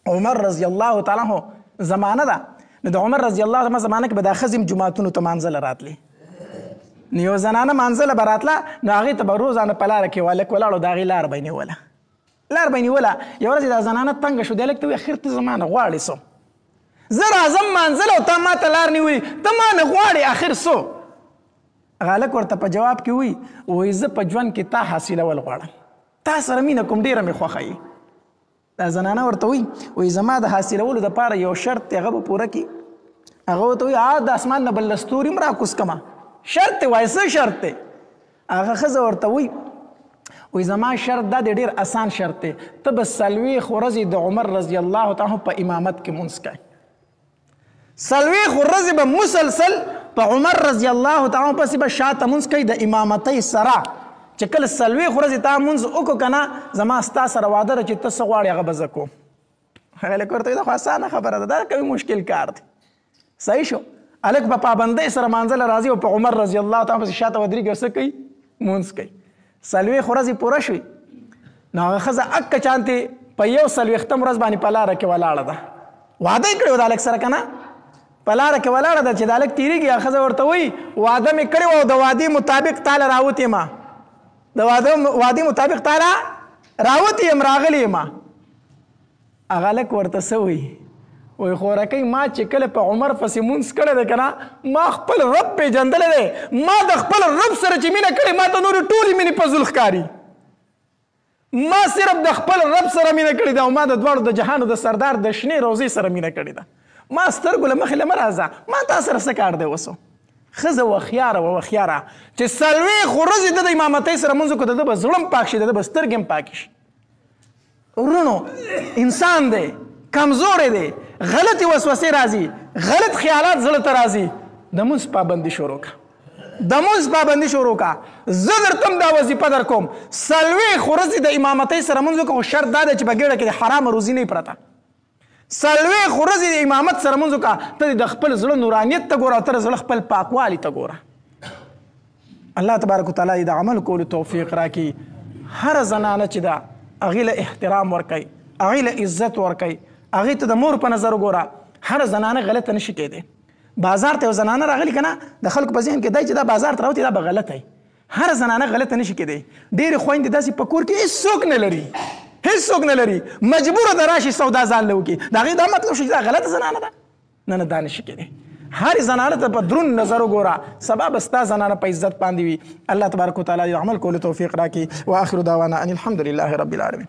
عمر رضی الله تعالی عنہ زمانه ده. نو د عمر رضی الله تعالی زمانه کې به دا ښځې جوماتونو ته مانځله راتلې. نو یو زنانه مانځله به راتله، نو هغې ته به روزانه په لاره کې هلک ولاړ و، د هغې لار به یې نیوله. لار به یې نیوله. یوه ورځ دا زنانه تنګه شو، د هلک ته وویل اخر ته زما نه غواړې څه؟ زه راځم مانځله او تا ما ته لار نیولې، ته ما نه غواړې اخر څه؟ هغه هلک ورته په جواب کې وایي زه په ژوند کې تا حاصلول غواړم، تا سره مینه کوم، ډېره مې خوښه یې. دا زنانه ورته وایي زما د حاصلولو دپاره یو شرط دی، هغه به پوره کړي. هغه ورته وایي د اسمان نه بل ستوري هم راکوز کړمه، شرط دی وایي څه شرط دی؟ هغه ښځه ورته وایي زما شرط دا دی، ډېر اسان شرط دی، ته به 40 ورځې د عمر رضی الله تعالی په امامت کې مونځ کوې. 40 ورځې به مسلسل په عمر رضی الله تعالی پسې به شاته مونځ کوي د امامتۍ سره. چې کله 40 ورځې تا مونځ وکړو که نه، زما ستا سره واده ده چې ته څه غواړې هغه به زه کوم. هلک ورته وایي دا خو اسانه خبره ده، دا کوي مشکل کار دی. صحیح شو. هلک په پابندۍ سره مانځله راځي او په عمر رضی الله تعالی پسې شاته ودرېږي او څه کوي؟ مونځ کوي. 40 ورځې پوره شوې، نو هغه ښځه اکه چانتې په 41 ورځ باندې په لاره کې ولاړه ده. واده یې کړی و د هلک سره که نه، په لاره کې ولاړه ده. چې د هلک تېرېږي هغه ښځه ورته وایي واده مې کړی و او د وعدې مطابق تاله راوتې یم، د وعدې مطابق تاله راوتې یم، راغلی یم. هغه هلک ورته څه وایي؟ وایي خورکۍ ما چې کله په عمر پسې مونځ کړی دی که نه، ما خپل رب پېژندلی دی، ما د خپل رب سره چې مینه کړې ما ته نورې ټولې مینې په زول ښکاري. ما صرف د خپل رب سره مینه کړې ده او ما د دواړو د جهانو د سردار د شنې روضې سره مینه کړې ده. ما سترګو له مخې له مه راځه، ما تا سره څه کار دی اوسو؟ ښځه وخیاره وخیاره چې 40 ورځې د امامتۍ سره مونځ وکړو، د ده به زړه هم پاک شي، د ده به سترګې هم پاکې شي. ورونو انسان دی، کمزوری دی، غلطې وسوسې راځي، غلط خیالات زړه ته راځي. د مونځ پابندي شروع کړه، د مونځ پابندي شروع کړه. زه درته هم دا وظیفه در کوم، 40 ورځې د امامتۍ سره مونځ وکړه، خو شرط دا دی چې په ګېډه کې د حرامه روزي نه وي پرته. 40 ورځې د امامت سره مونځ وکړه، ته د خپل زړه نورانیت ته ګوره او ته د زړه خپل پاکوالي ته ګوره. الله تبارک وتعالی د عمل کولو توفیق راکړي. هره زنانه چې ده هغې له احترام ورکوي، هغې له عزت ورکوي، هغې ته د مور په نظر وګوره. هره زنانه غلطه نشي کېدی. بازار ته یو زنانه راغلي که نه، د خلکو په ذهن کې دی چې دا بازار ته راوتې دا به غلطه وي. هره زنانه غلطه نشي کېدی. ډېرې خویندې داسې په کور کې هېڅوک نه لري، هېڅوک نه لري، مجبوره ده راشي سودا ځان له وکړي. د هغې دا مطلب شو چې دا غلطه زنانه ده؟ نه نه، دا نشي کېدی. هر زنانه ته په دروند نظر وګوره، سبا به ستا زنانه په عزت باندې وي. الله تبارک وتعالی د عمل کولو توفیق راکړي. واخر دعوانا ان الحمد لله رب العالمین.